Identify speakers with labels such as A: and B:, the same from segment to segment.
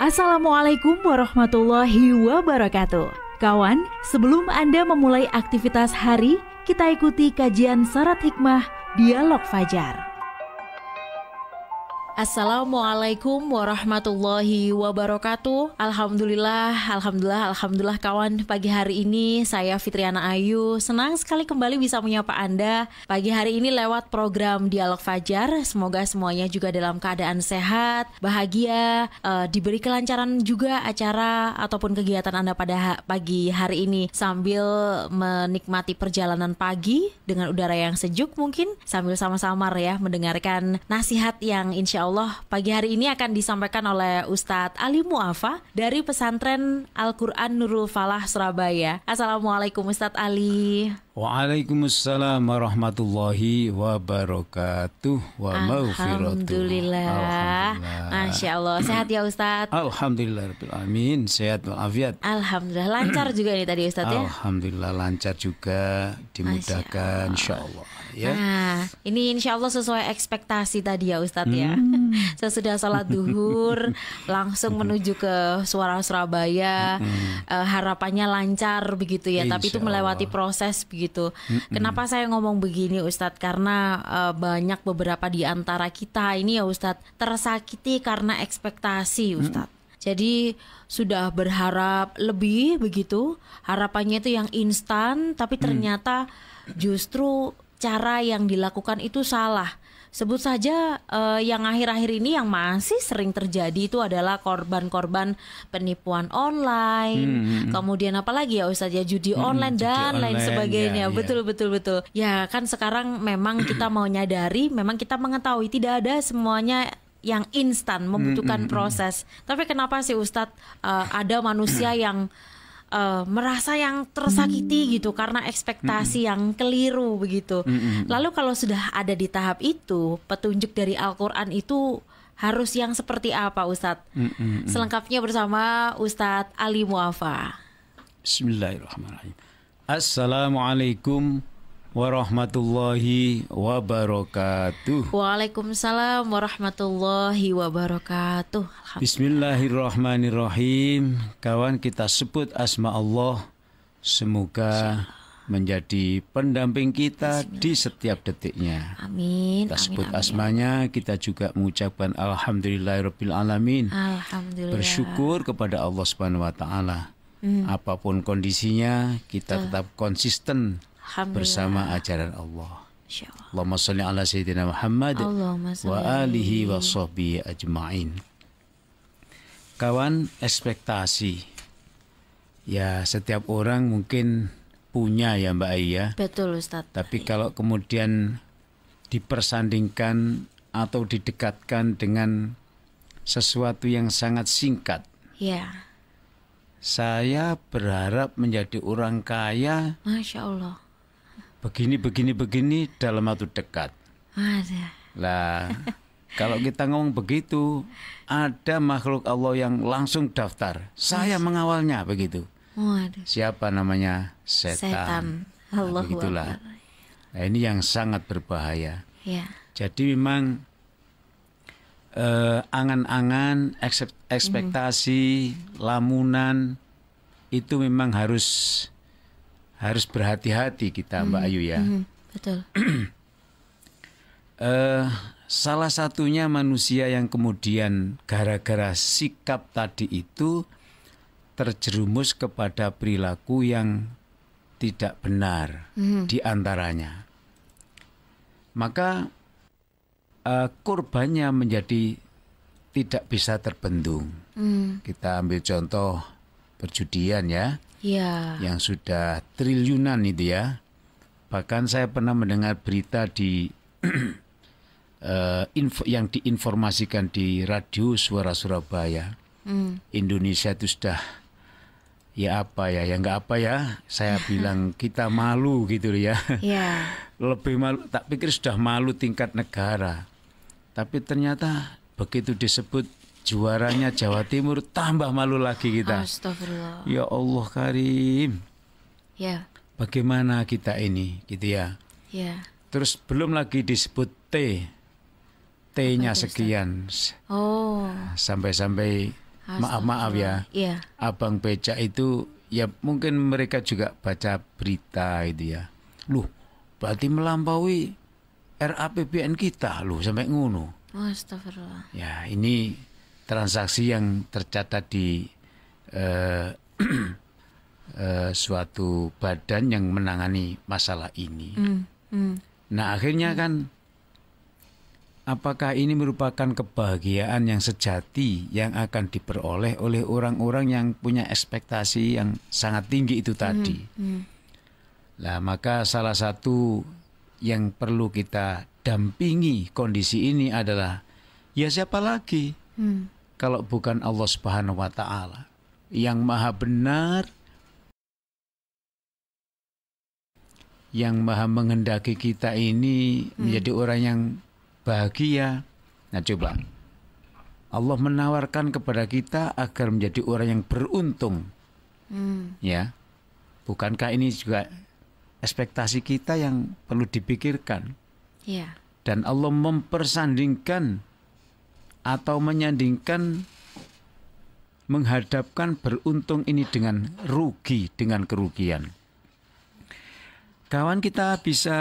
A: Assalamualaikum warahmatullahi wabarakatuh. Kawan, sebelum Anda memulai aktivitas hari, kita ikuti kajian syarat hikmah Dialog Fajar. Assalamualaikum warahmatullahi wabarakatuh. Alhamdulillah kawan. Pagi hari ini saya Fitriana Ayu senang sekali kembali bisa menyapa Anda pagi hari ini lewat program Dialog Fajar. Semoga semuanya juga dalam keadaan sehat, bahagia, diberi kelancaran juga acara ataupun kegiatan Anda pada pagi hari ini sambil menikmati perjalanan pagi dengan udara yang sejuk, mungkin sambil sama-sama ya mendengarkan nasihat yang insya Allah pagi hari ini akan disampaikan oleh Ustadz Ali Mu'afa dari Pesantren Al-Quran Nurul Falah Surabaya. Assalamualaikum Ustadz Ali.
B: Waalaikumsalam warahmatullahi wabarakatuh wa maghfiratuh.
A: Alhamdulillah. Masya Allah. Sehat ya Ustadz?
B: Alhamdulillahirrahmanirrahim. Sehat walafiat.
A: Alhamdulillah. Lancar juga nih tadi Ustadz ya?
B: Alhamdulillah lancar juga. Dimudahkan insya Allah ya.
A: Nah, ini insya Allah sesuai ekspektasi tadi ya Ustadz ya. Sesudah sholat duhur langsung menuju ke Suara Surabaya. Harapannya lancar begitu ya. Tapi itu melewati proses begitu. Kenapa saya ngomong begini Ustadz? Karena banyak beberapa di antara kita ini ya Ustadz tersakiti karena ekspektasi Ustadz. Jadi sudah berharap lebih begitu, harapannya itu yang instan, tapi ternyata justru cara yang dilakukan itu salah. Sebut saja yang akhir-akhir ini yang masih sering terjadi itu adalah korban-korban penipuan online. Kemudian apalagi ya Ustadz ya, judi online dan lain sebagainya. Betul. Ya kan sekarang memang kita mau nyadari, memang kita mengetahui tidak ada semuanya yang instan, membutuhkan proses. Tapi kenapa sih Ustadz ada manusia yang merasa yang tersakiti gitu karena ekspektasi yang keliru begitu. Lalu kalau sudah ada di tahap itu, petunjuk dari Al-Quran itu harus yang seperti apa Ustadz? Selengkapnya bersama Ustadz Ali Mu'afa.
B: Bismillahirrahmanirrahim. Assalamualaikum warahmatullahi wabarakatuh.
A: Waalaikumsalam warahmatullahi wabarakatuh.
B: Bismillahirrahmanirrahim. Kawan, kita sebut asma Allah. Semoga menjadi pendamping kita di setiap detiknya.
A: Amin.
B: Kita sebut asmanya, kita juga mengucapkan alhamdulillahirabbil alamin.
A: Alhamdulillah.
B: Bersyukur kepada Allah Subhanahu wa taala. Apapun kondisinya, kita tetap konsisten bersama ajaran Allah. Allahumma sholli ala sayyidina Muhammad wa alihi wa sahbihi ajma'in. Kawan, ekspektasi. Ya, setiap orang mungkin punya ya Mbak Ai ya.
A: Betul Ustadz.
B: Tapi kalau kemudian dipersandingkan atau didekatkan dengan sesuatu yang sangat singkat.
A: Ya.
B: Saya berharap menjadi orang kaya.
A: Masya Allah.
B: Begini dalam waktu dekat.
A: Ada.
B: Lah, kalau kita ngomong begitu, ada makhluk Allah yang langsung daftar. Saya mengawalnya begitu.
A: Waduh.
B: Siapa namanya? Setan.
A: Allah
B: begitulah. Nah, ini yang sangat berbahaya.
A: Ya.
B: Jadi memang angan-angan, ekspektasi, lamunan itu memang harus berhati-hati kita Mbak Ayu ya.
A: Betul.
B: Salah satunya manusia yang kemudian gara-gara sikap tadi itu terjerumus kepada perilaku yang tidak benar di antaranya. Maka korbannya menjadi tidak bisa terbendung. Kita ambil contoh perjudian ya.
A: Ya.
B: Yang sudah triliunan itu ya. Bahkan saya pernah mendengar berita di yang diinformasikan di radio Suara Surabaya. Indonesia itu sudah nggak apa ya. Saya bilang kita malu gitu ya.
A: Ya.
B: Lebih malu, tak pikir sudah malu tingkat negara. Tapi ternyata begitu disebut juaranya Jawa Timur, tambah malu lagi kita.
A: Astagfirullah.
B: Ya Allah Karim.
A: Ya.
B: Bagaimana kita ini, gitu ya.
A: Ya.
B: Terus belum lagi disebut T. T-nya sekian.
A: Oh.
B: Sampai-sampai Maaf ya.
A: Iya.
B: Abang becak itu ya mungkin mereka juga baca berita itu ya. Loh, berarti melampaui RAPBN kita loh sampai ngono.
A: Astagfirullah.
B: Ya, ini transaksi yang tercatat di suatu badan yang menangani masalah ini. Nah, akhirnya kan apakah ini merupakan kebahagiaan yang sejati yang akan diperoleh oleh orang-orang yang punya ekspektasi yang sangat tinggi itu tadi? Nah, maka salah satu yang perlu kita dampingi kondisi ini adalah ya siapa lagi kalau bukan Allah Subhanahu wa Ta'ala yang maha benar, yang maha menghendaki kita ini menjadi orang yang bahagia. Nah, coba Allah menawarkan kepada kita agar menjadi orang yang beruntung. Ya, bukankah ini juga ekspektasi kita yang perlu dipikirkan?
A: Ya.
B: Dan Allah mempersandingkan atau menyandingkan, menghadapkan beruntung ini dengan rugi, dengan kerugian. Kawan kita bisa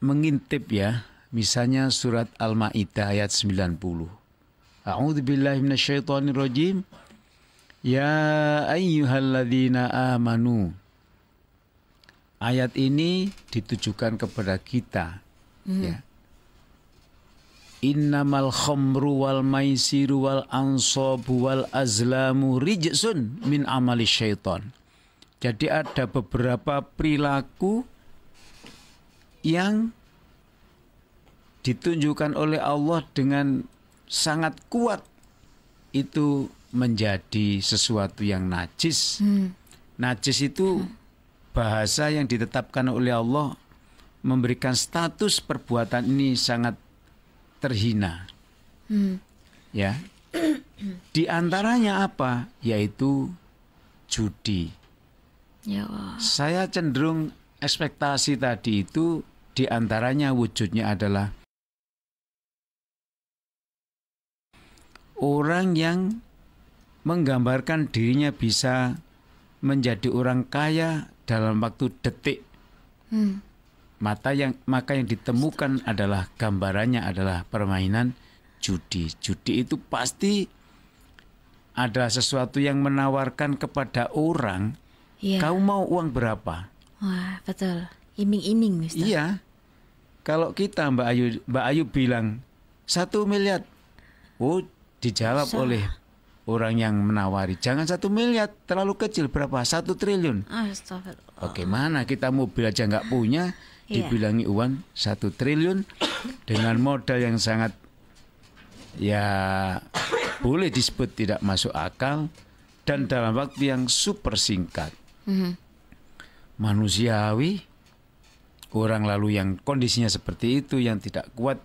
B: mengintip ya, misalnya surat Al-Maidah ayat 90. A'udzubillahi minasyaitonirrajim. Ya ayyuhalladzina amanu. Ayat ini ditujukan kepada kita. Ya. Innamal khamru wal maisiru wal ansabu wal azlamu rijsun min amali syaitan. Jadi ada beberapa perilaku yang ditunjukkan oleh Allah dengan sangat kuat itu menjadi sesuatu yang najis. Najis itu bahasa yang ditetapkan oleh Allah memberikan status perbuatan ini sangat terhina. Ya. Di antaranya apa? Yaitu judi.
A: Ya Allah.
B: Saya cenderung ekspektasi tadi itu di antaranya wujudnya adalah orang yang menggambarkan dirinya bisa menjadi orang kaya dalam waktu detik. Maka yang ditemukan adalah gambarannya adalah permainan judi. Judi itu pasti ada sesuatu yang menawarkan kepada orang, kau mau uang berapa?
A: Wah, betul. Iming-iming, Ustaz.
B: Iya. Kalau kita Mbak Ayu bilang 1 miliar. Oh, dijawab oleh orang yang menawari, jangan 1 miliar, terlalu kecil, berapa? 1 triliun.
A: Astagfirullah.
B: Bagaimana kita mobil aja nggak punya, dibilangi uang 1 triliun dengan modal yang sangat ya boleh disebut tidak masuk akal dan dalam waktu yang super singkat. Manusiawi, orang lalu yang kondisinya seperti itu yang tidak kuat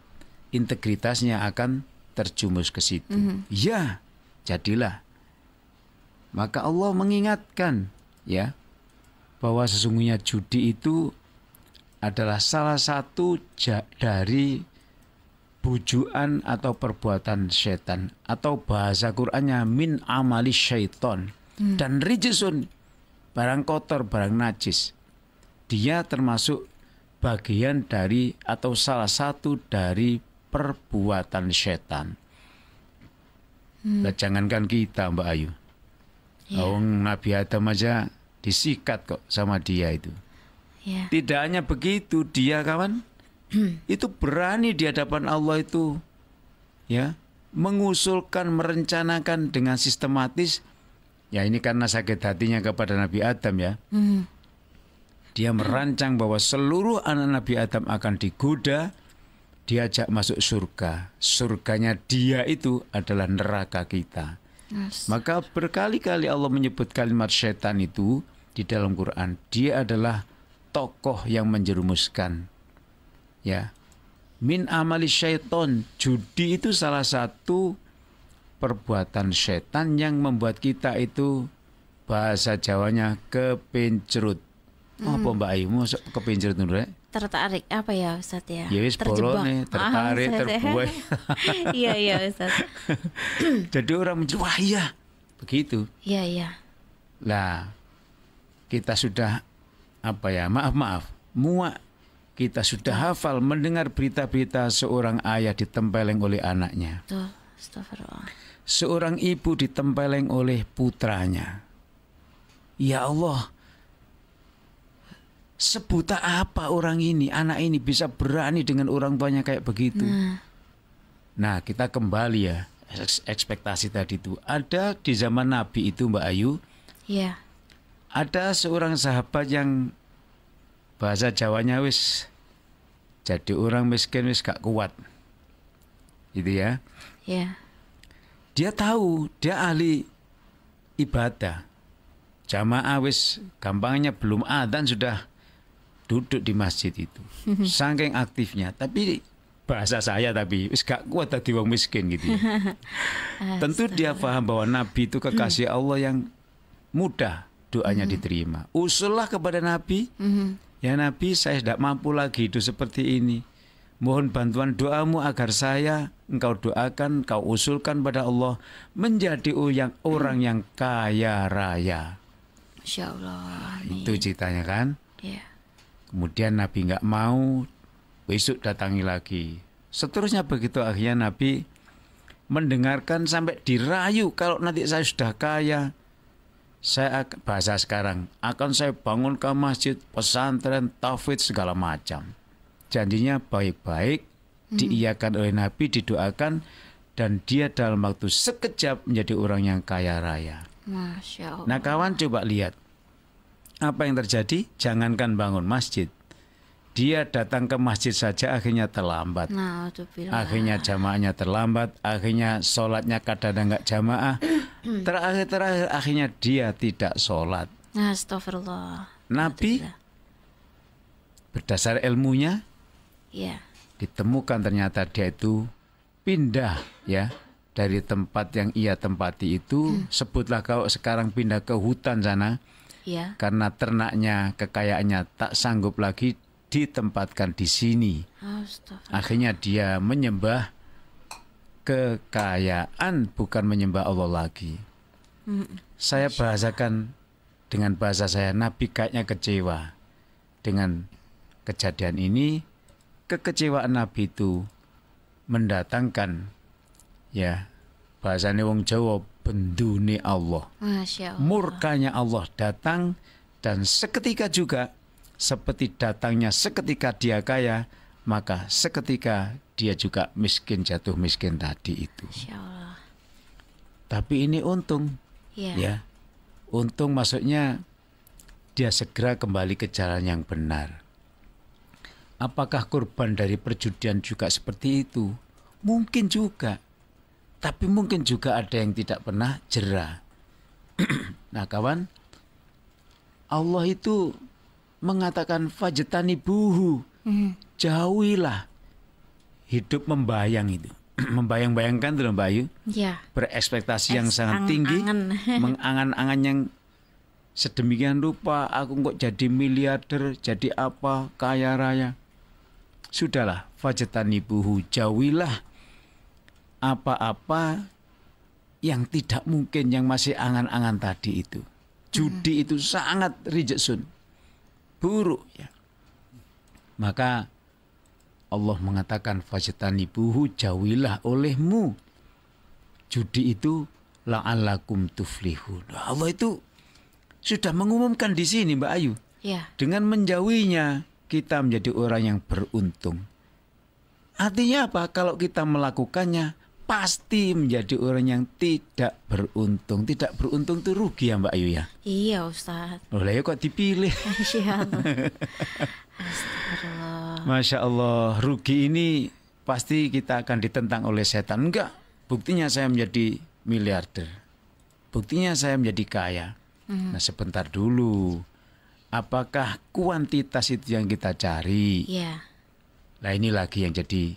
B: integritasnya akan terjumus ke situ. Ya, jadilah. Maka Allah mengingatkan ya bahwa sesungguhnya judi itu adalah salah satu dari bujuan atau perbuatan setan, atau bahasa Qur'annya min amali syaiton. Dan rijsun, barang kotor, barang najis. Dia termasuk bagian dari atau salah satu dari perbuatan setan. Nah, jangankan kita Mbak Ayu, Nabi Adam aja disikat kok sama dia itu. Tidak hanya begitu, dia kawan itu berani di hadapan Allah itu ya mengusulkan, merencanakan dengan sistematis. Ya ini karena sakit hatinya kepada Nabi Adam ya. Dia merancang bahwa seluruh anak Nabi Adam akan digoda, diajak masuk surga. Surganya dia itu adalah neraka kita. Maka berkali-kali Allah menyebut kalimat setan itu di dalam Quran. Dia adalah tokoh yang menjerumuskan. Ya, min amali syaiton. Judi itu salah satu perbuatan setan yang membuat kita itu bahasa Jawanya kepencerut. Apa Mbak Ayu mau kepencerut dulu ya?
A: Tertarik apa ya Ustaz ya?
B: Ya wis bolone, tertarik, terbuai.
A: Iya Ustaz.
B: Jadi orang mencuri, wah iya, begitu.
A: Iya, iya.
B: Lah, kita sudah maaf, muak. Kita sudah hafal mendengar berita-berita seorang ayah ditempeleng oleh anaknya.
A: Betul. Astagfirullah.
B: Seorang ibu ditempeleng oleh putranya. Ya Allah, sebuta apa orang ini, anak ini bisa berani dengan orang tuanya kayak begitu. Nah, kita kembali ya, ekspektasi tadi itu. Ada di zaman Nabi itu, Mbak Ayu.
A: Iya.
B: Ada seorang sahabat yang bahasa Jawanya wis jadi orang miskin wis gak kuat. Gitu ya.
A: Iya.
B: Dia tahu, dia ahli ibadah. Jamaah wis gampangnya belum adzan sudah duduk di masjid itu. Saking aktifnya, tapi bahasa saya wis gak kuat tadi wong miskin gitu ya. Tentu dia paham bahwa Nabi itu kekasih Allah yang mudah doanya diterima. Usullah kepada Nabi, ya Nabi, saya tidak mampu lagi hidup seperti ini. Mohon bantuan doamu agar engkau doakan, kau usulkan pada Allah menjadi orang yang kaya raya.
A: Masya Allah.
B: Itu ceritanya kan.
A: Ya.
B: Kemudian Nabi nggak mau, besok datangi lagi. Seterusnya begitu, akhirnya Nabi mendengarkan sampai dirayu, kalau nanti saya sudah kaya, saya bahasa sekarang akan saya bangunkan masjid, pesantren, taufid segala macam. Janjinya baik-baik, diiyakan oleh Nabi, didoakan, dan dia dalam waktu sekejap menjadi orang yang kaya raya.
A: Masya Allah.
B: Nah kawan, coba lihat apa yang terjadi. Jangankan bangun masjid, dia datang ke masjid saja akhirnya terlambat. Akhirnya jamaahnya terlambat, akhirnya sholatnya kadang nggak jamaah. Terakhir akhirnya dia tidak sholat.
A: Astagfirullah.
B: Nabi berdasar ilmunya, ditemukan ternyata dia itu pindah ya dari tempat yang ia tempati itu. Sebutlah kalau sekarang pindah ke hutan sana, karena ternaknya, kekayaannya tak sanggup lagi ditempatkan di sini. Akhirnya dia menyembah kekayaan, bukan menyembah Allah lagi. Saya bahasakan dengan bahasa saya, Nabi kayaknya kecewa dengan kejadian ini. Kekecewaan Nabi itu mendatangkan, ya bahasanya wong Jawa, bendune Allah.
A: Masya Allah.
B: Murkanya Allah datang, dan seketika juga seperti datangnya seketika dia kaya, maka seketika dia juga miskin, jatuh miskin tadi itu.
A: Masya Allah.
B: Tapi ini untung, ya untung, maksudnya dia segera kembali ke jalan yang benar. Apakah korban dari perjudian juga seperti itu? Mungkin juga. Tapi mungkin juga ada yang tidak pernah jera. Nah kawan, Allah itu mengatakan fajtanibuhu, jauhilah hidup membayang itu. Membayang-bayangkan tuh Mbak Ayu.
A: Ya.
B: Berekspektasi yang sangat tinggi, mengangan-angan yang sedemikian rupa, aku kok jadi miliarder, jadi apa, kaya raya. Sudahlah, fajtanibuhu, jauhilah apa-apa yang tidak mungkin, yang masih angan-angan tadi itu. Judi itu sangat rijsun, buruk ya. Maka Allah mengatakan fajtanibuhu, jauhilah olehmu judi itu, la'allakum tuflihun. Allah itu sudah mengumumkan di sini Mbak Ayu. Dengan menjauhinya kita menjadi orang yang beruntung. Artinya apa? Kalau kita melakukannya pasti menjadi orang yang tidak beruntung. Tidak beruntung itu rugi ya Mbak Ayu ya?
A: Iya Ustaz.
B: Loh ya kok dipilih?
A: Astagfirullah.
B: Masya Allah, rugi ini pasti kita akan ditentang oleh setan. Enggak, buktinya saya menjadi miliarder, buktinya saya menjadi kaya. Nah sebentar dulu, apakah kuantitas itu yang kita cari? Nah ini lagi yang jadi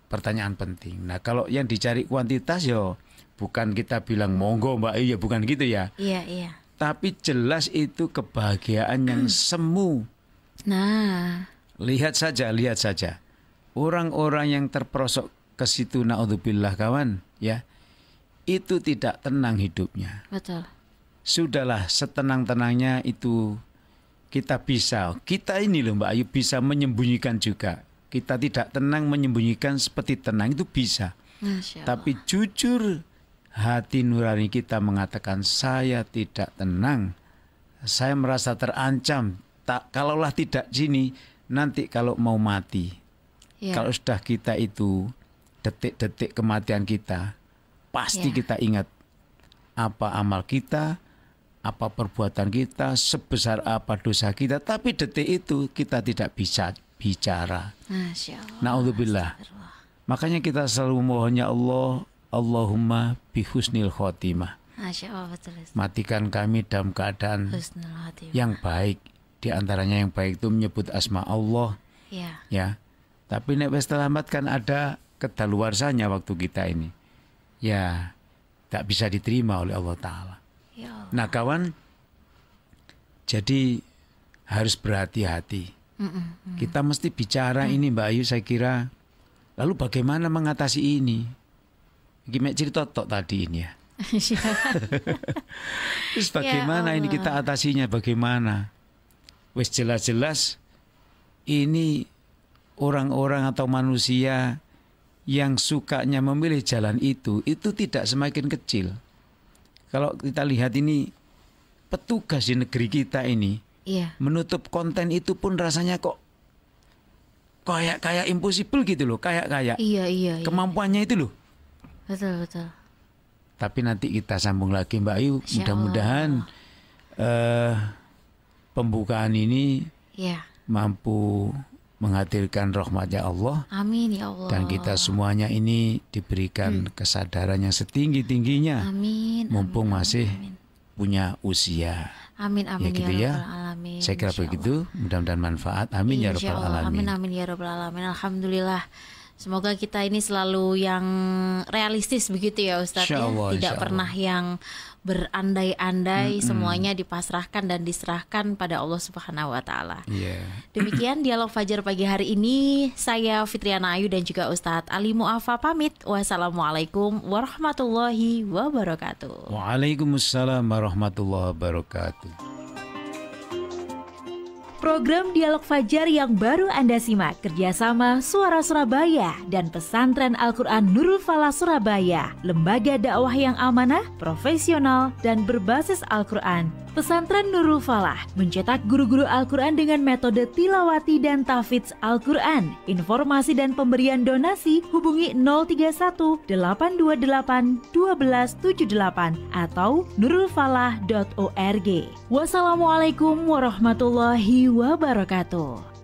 B: pertanyaan penting. Nah kalau yang dicari kuantitas, yo bukan kita bilang monggo Mbak, iya bukan gitu ya.
A: Iya.
B: Tapi jelas itu kebahagiaan yang semu.
A: Nah,
B: lihat saja orang-orang yang terperosok ke situ, naudzubillah kawan, ya, itu tidak tenang hidupnya.
A: Betul.
B: Sudahlah, setenang-tenangnya itu kita ini loh Mbak Ayu bisa menyembunyikan juga. Kita tidak tenang menyembunyikan seperti tenang itu bisa. Tapi jujur hati nurani kita mengatakan saya tidak tenang. Saya merasa terancam. Kalaulah tidak sini nanti kalau mau mati. Kalau sudah kita itu detik-detik kematian kita, pasti kita ingat apa amal kita, apa perbuatan kita, sebesar apa dosa kita, tapi detik itu kita tidak bisa bicara. Na'udzubillah. Makanya kita selalu mohonnya Allah, Allahumma bihusnil khotimah. Matikan kami dalam keadaan yang baik. Di antaranya yang baik itu menyebut asma Allah. Ya. Tapi nek wis terlambat kan ada kedaluarsanya waktu kita ini. Ya, tak bisa diterima oleh Allah Ta'ala. Nah kawan, jadi harus berhati-hati. Kita mesti bicara ini Mbak Ayu saya kira. Lalu bagaimana mengatasi ini? Gimana cerita tok tadi ini ya. Terus bagaimana ini kita atasinya, bagaimana? Wes jelas-jelas ini orang-orang atau manusia yang sukanya memilih jalan itu tidak semakin kecil. Kalau kita lihat ini petugas di negeri kita ini menutup konten itu pun rasanya kok kayak impossible gitu loh, kayak kemampuannya itu loh.
A: Betul.
B: Tapi nanti kita sambung lagi Mbak Ayu, mudah-mudahan pembukaan ini mampu menghadirkan rahmatnya Allah.
A: Amin ya Allah.
B: Dan kita semuanya ini diberikan kesadaran yang setinggi-tingginya.
A: Amin.
B: Mumpung masih punya usia.
A: Amin
B: ya gitu ya.
A: Alamin.
B: Saya kira begitu. Mudah-mudahan manfaat. Amin ya rabbal alamin.
A: Amin ya rabbal alamin. Alhamdulillah. Semoga kita ini selalu yang realistis begitu ya Ustadz ya. Tidak pernah yang berandai-andai, semuanya dipasrahkan dan diserahkan pada Allah Subhanahu wa taala. Demikian dialog Fajar pagi hari ini. Saya Fitriana Ayu dan juga Ustadz Ali Mu'afa pamit. Wassalamualaikum warahmatullahi wabarakatuh.
B: Waalaikumsalam warahmatullahi wabarakatuh.
C: Program Dialog Fajar yang baru Anda simak kerjasama Suara Surabaya dan Pesantren Al-Quran Nurul Falah Surabaya, lembaga dakwah yang amanah, profesional, dan berbasis Al-Quran. Pesantren Nurul Falah mencetak guru-guru Al-Quran dengan metode tilawati dan tahfidz Al-Quran. Informasi dan pemberian donasi hubungi 031 828 1278 atau nurulfalah.org. Wassalamualaikum warahmatullahi wabarakatuh.